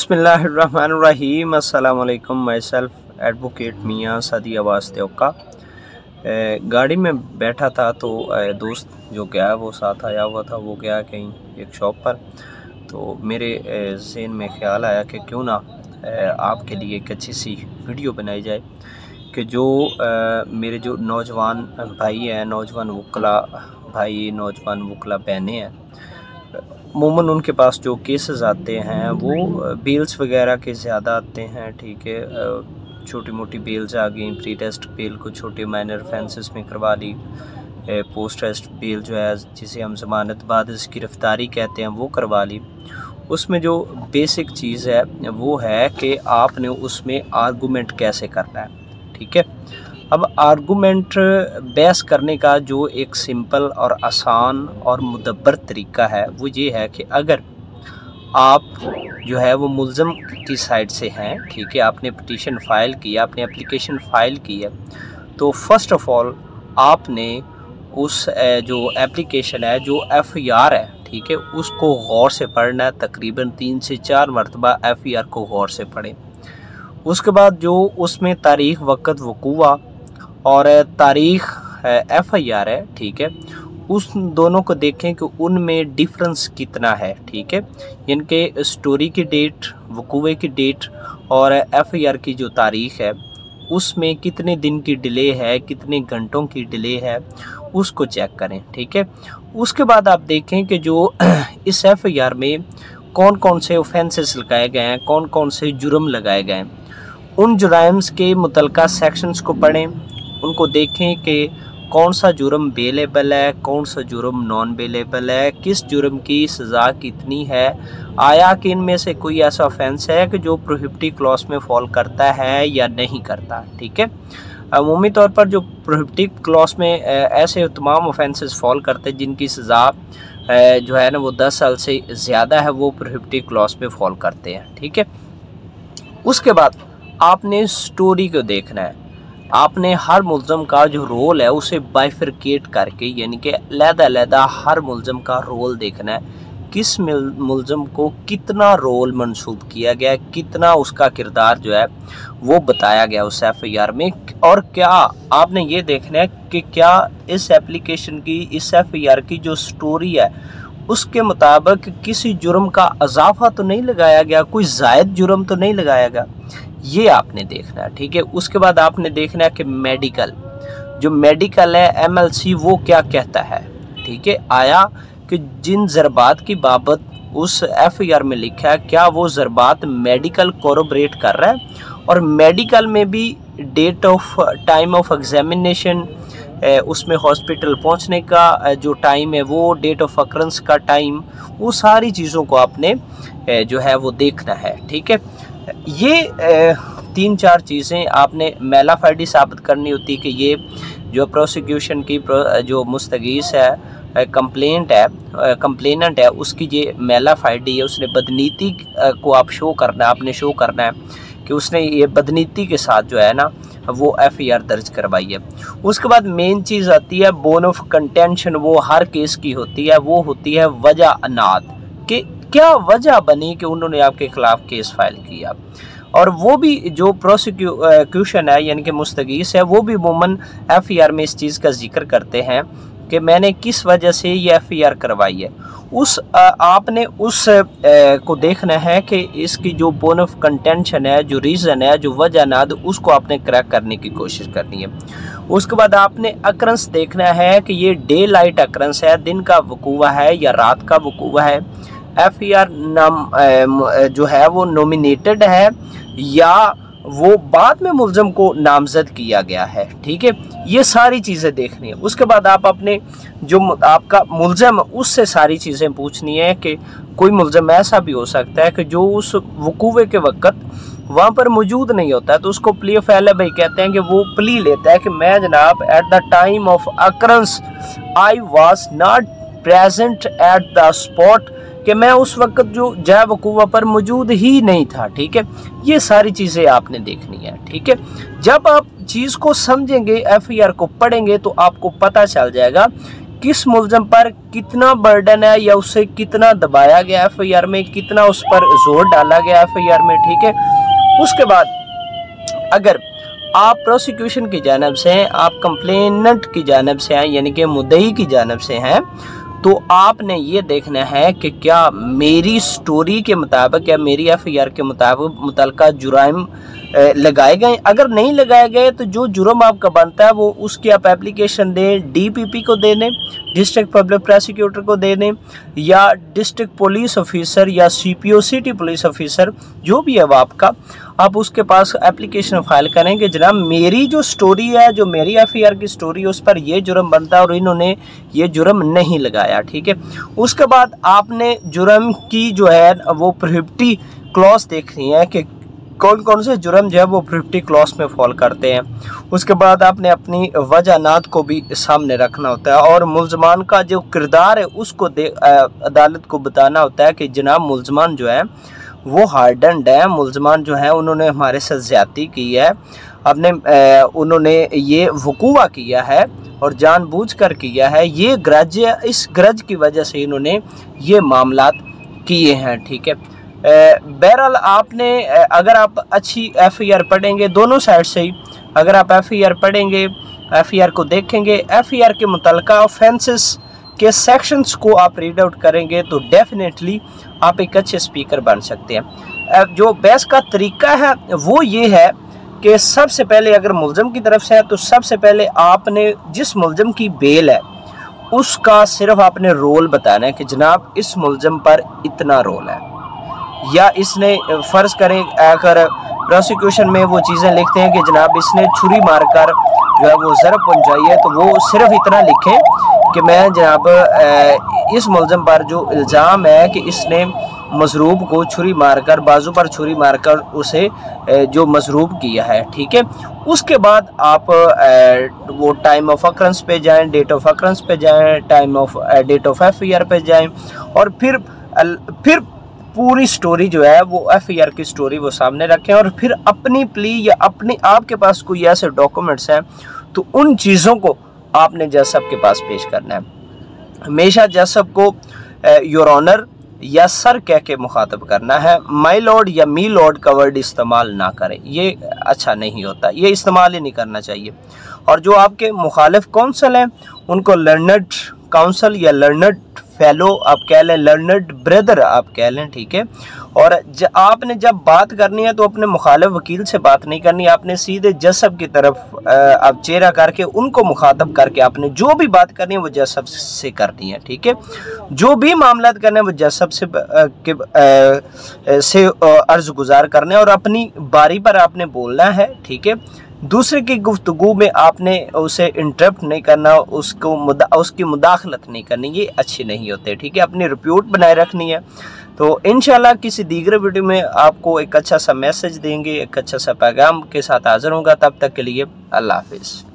बिस्मिल्लाहिर्रहमानिर्रहीम। अस्सलाम वालेकुम। माई सेल्फ एडवोकेट मियाँ सदी अब्बास देवका। गाड़ी में बैठा था तो दोस्त जो गया वो साथ आया हुआ था, वो गया कहीं एक शॉप पर। तो मेरे ज़हन में ख़्याल आया कि क्यों ना आपके लिए एक अच्छी सी वीडियो बनाई जाए कि जो मेरे जो नौजवान भाई हैं, नौजवान वकला भाई, नौजवान वकला बहनें हैं, अमूमन उनके पास जो केसेस आते हैं वो बेल्स वगैरह के ज़्यादा आते हैं। ठीक है, छोटी मोटी बेल्स आ गई, प्री टेस्ट बेल को छोटे माइनर ऑफेंसेस में करवा ली, पोस्ट टेस्ट बेल जो है जिसे हम ज़मानत बाद गिरफ़्तारी कहते हैं वो करवा ली। उसमें जो बेसिक चीज़ है वो है कि आपने उसमें आर्गूमेंट कैसे करना है। ठीक है, अब आर्गूमेंट बहस करने का जो एक सिंपल और आसान और मुदब्बर तरीका है वो ये है कि अगर आप जो है वो मुल्ज़म की साइड से हैं, ठीक है, आपने पिटीशन फ़ाइल किया, आपने एप्लीकेशन फ़ाइल की है, तो फ़र्स्ट ऑफ़ ऑल आपने उस जो एप्लीकेशन है, जो FER है, ठीक है, उसको गौर से पढ़ना है। तकरीबन 3 से 4 मरतबा FER को गौर से पढ़ें। उसके बाद जो उसमें तारीख़, वक़्त, वक़ूआ और तारीख़ FIR है, ठीक है, उस दोनों को देखें कि उनमें डिफरेंस कितना है। ठीक है, इनके स्टोरी की डेट, वक़ूए की डेट और FIR की जो तारीख़ है उसमें कितने दिन की डिले है, कितने घंटों की डिले है, उसको चेक करें। ठीक है, उसके बाद आप देखें कि जो इस FIR में कौन कौन से ऑफेंसेस लगाए गए हैं, कौन कौन से जुर्म लगाए गए हैं, उन जुराइम्स के मुतलका सेक्शंस को पढ़ें, उनको देखें कि कौन सा जुर्म बेलेबल है, कौन सा जुर्म नॉन बेलेबल है, किस जुर्म की सज़ा कितनी है, आया कि इनमें से कोई ऐसा ऑफेंस है कि जो प्रोहिबिटिव क्लॉज में फॉल करता है या नहीं करता। ठीक है, अमूमी तौर पर जो प्रोहिबिटिव क्लॉज में ऐसे तमाम ऑफेंसेस फॉल करते हैं जिनकी सज़ा जो है ना वो 10 साल से ज़्यादा है, वो प्रोहिबिटिव क्लॉज में फॉल करते हैं। ठीक है, उसके बाद आपने स्टोरी को देखना है। आपने हर मुल्ज़म का जो रोल है उसे बाइफरकेट करके, यानी कि अलग-अलग हर मुल्ज़म का रोल देखना है, किस मुल्ज़म को कितना रोल मंसूब किया गया है, कितना उसका किरदार जो है वो बताया गया उस FIR में, और क्या आपने ये देखना है कि क्या इस एप्लीकेशन की, इस FIR की जो स्टोरी है उसके मुताबिक किसी जुर्म का इजाफा तो नहीं लगाया गया, कोई ज़ायद जुर्म तो नहीं लगाया गया, ये आपने देखना है। ठीक है, उसके बाद आपने देखना है कि मेडिकल, जो मेडिकल है MLC वो क्या कहता है। ठीक है, आया कि जिन ज़रबात की बाबत उस FIR में लिखा है क्या वो ज़रबात मेडिकल कोरोबरेट कर रहा है, और मेडिकल में भी date of time of examination, उसमें हॉस्पिटल पहुंचने का जो टाइम है, वो डेट ऑफ अकरेंस का टाइम, वो सारी चीज़ों को आपने जो है वो देखना है। ठीक है, ये 3-4 चीज़ें आपने मेलाफाइडी साबित करनी होती कि ये जो प्रोसिक्यूशन की जो मुस्तगीस है, कंप्लेनेंट है, उसकी ये मेलाफाइडी है, उसने बदनीति को आप शो करना है, आपने शो करना है कि उसने ये बदनीति के साथ जो है ना वो FIR दर्ज करवाई है। उसके बाद मेन चीज़ आती है बोन ऑफ कंटेंशन, वो हर केस की होती है, वो होती है वजह अनाद, कि क्या वजह बनी कि उन्होंने आपके खिलाफ केस फाइल किया, और वो भी जो प्रोसिक्यूशन है यानी कि मुस्तगीस है वो भी अमूमन FIR में इस चीज़ का जिक्र करते हैं कि मैंने किस वजह से ये FIR करवाई है। आपने उस को देखना है कि इसकी जो बोन ऑफ कंटेंशन है, जो रीज़न है, जो वजह नाद, उसको आपने क्रैक करने की कोशिश करनी है। उसके बाद आपने अकरेंस देखना है कि ये डे लाइट अकरेंस है, दिन का वकूआ है या रात का वकूआ है, FIR नाम जो है वो नॉमिनेटेड है या वो बाद में मुल्ज़म को नामजद किया गया है। ठीक है, ये सारी चीज़ें देखनी है। उसके बाद आप अपने जो आपका मुल्ज़म उससे सारी चीज़ें पूछनी है कि कोई मुल्ज़म ऐसा भी हो सकता है कि जो उस वकूवे के वक़्त वहाँ पर मौजूद नहीं होता है, तो उसको प्ली ऑफ एलिबी कहते हैं कि वो प्ली लेता है कि मैं जनाब at the time of occurrence I was not present at the spot, कि मैं उस वक्त जो जय वकूवा पर मौजूद ही नहीं था। ठीक है, ये सारी चीज़ें आपने देखनी है। ठीक है, जब आप चीज़ को समझेंगे, FIR को पढ़ेंगे, तो आपको पता चल जाएगा किस मुलजम पर कितना बर्डन है या उसे कितना दबाया गया FIR में, कितना उस पर जोर डाला गया FIR में, ठीक है। उसके बाद अगर आप प्रोसिक्यूशन की जानिब से हैं, आप कंप्लेनेंट की जानिब से हैं, यानी कि मुद्दई की जानिब से हैं, तो आपने ये देखना है कि क्या मेरी स्टोरी के मुताबिक या मेरी FIR के मुताबिक मुतल्लिका जुराइम लगाए गए। अगर नहीं लगाए गए तो जो जुर्म आपका बनता है वो उसकी आप एप्लीकेशन दें, DPP को दे दें, डिस्ट्रिक्ट पब्लिक प्रोसिक्यूटर को दे दें, या डिस्ट्रिक्ट पुलिस ऑफिसर या CPO सिटी पुलिस ऑफिसर जो भी है वो आपका, आप उसके पास एप्लीकेशन फाइल करें कि जनाब मेरी जो स्टोरी है, जो मेरी FIR की स्टोरी है, उस पर ये जुर्म बनता है और इन्होंने ये जुर्म नहीं लगाया, ठीक है। उसके बाद आपने जुर्म की जो है वो प्रोहिबिटरी क्लॉज देखनी है कि कौन कौन से जुर्म जो है वो प्रोहिबिटरी क्लॉज में फॉल करते हैं। उसके बाद आपने अपनी वजहानात को भी सामने रखना होता है और मुलजमान का जो किरदार है उसको अदालत को बताना होता है कि जनाब मुलजमान जो है वो हार्डन्ड है, मुलजमान जो है उन्होंने हमारे साथ ज़्यादती की है, उन्होंने ये वकूआ किया है और जानबूझकर किया है, ये ग्रज है, इस ग्रज की वजह से इन्होंने ये मामलात किए हैं, ठीक है। बहरहाल आपने अगर आप अच्छी FIR पढ़ेंगे दोनों साइड से ही, अगर आप FIR पढ़ेंगे, FIR को देखेंगे, FIR के मुतल्लिका ऑफेंसेस के सेक्शंस को आप रीड आउट करेंगे तो डेफिनेटली आप एक अच्छे स्पीकर बन सकते हैं। जो बहस का तरीका है वो ये है कि सबसे पहले अगर मुलजम की तरफ से है तो सबसे पहले आपने जिस मुलजम की बेल है उसका सिर्फ आपने रोल बताना है कि जनाब इस मुलजम पर इतना रोल है, या इसने फ़र्ज़ करें अगर प्रोसिक्यूशन में वो चीज़ें लिखते हैं कि जनाब इसने छुरी मारकर जो है वो ज़रब पहुंचाई है, तो वो सिर्फ इतना लिखें कि मैं जनाब इस मुलजम पर जो इल्ज़ाम है कि इसने मजरूब को छुरी मारकर, बाजू पर छुरी मारकर उसे जो मजरूब किया है, ठीक है। उसके बाद आप वो टाइम ऑफ अकरेंस पे जाएं, डेट ऑफ अकरेंस पे जाएं, डेट ऑफ FIR पे जाएं और फिर पूरी स्टोरी जो है वो FIR की स्टोरी वो सामने रखें और फिर अपनी प्ली या अपने आपके पास कोई ऐसे डॉक्यूमेंट्स हैं तो उन चीज़ों को आपने जज साहब के पास पेश करना है। हमेशा जज साहब को योर ऑनर या सर कह के मुखातब करना है, माई लॉर्ड या मी लॉर्ड का वर्ड इस्तेमाल ना करें, ये अच्छा नहीं होता, ये इस्तेमाल ही नहीं करना चाहिए। और जो आपके मुखालिफ काउंसिल हैं उनको लर्नड काउंसिल या लर्नड फेलो आप कह लें, लर्नड ब्रदर आप कह लें, ठीक है। और आपने जब बात करनी है तो अपने मुखालिफ वकील से बात नहीं करनी, आपने सीधे जज साहब की तरफ आप चेहरा करके उनको मुखातब करके आपने जो भी बात करनी है वो जज साहब से करनी है, ठीक है। जो भी मामलात करने हैं वो जज साहब से अर्ज गुजार करने और अपनी बारी पर आपने बोलना है, ठीक है। दूसरे की गुफ्तगू में आपने उसे इंटरप्ट नहीं करना, उसकी मुदाखलत नहीं करनी, ये अच्छी नहीं होते, ठीक है। अपनी रिप्यूट बनाए रखनी है। तो इंशाल्लाह किसी दीगर वीडियो में आपको एक अच्छा सा मैसेज देंगे, एक अच्छा सा पैगाम के साथ हाजिर होगा। तब तक के लिए अल्लाह हाफिज़।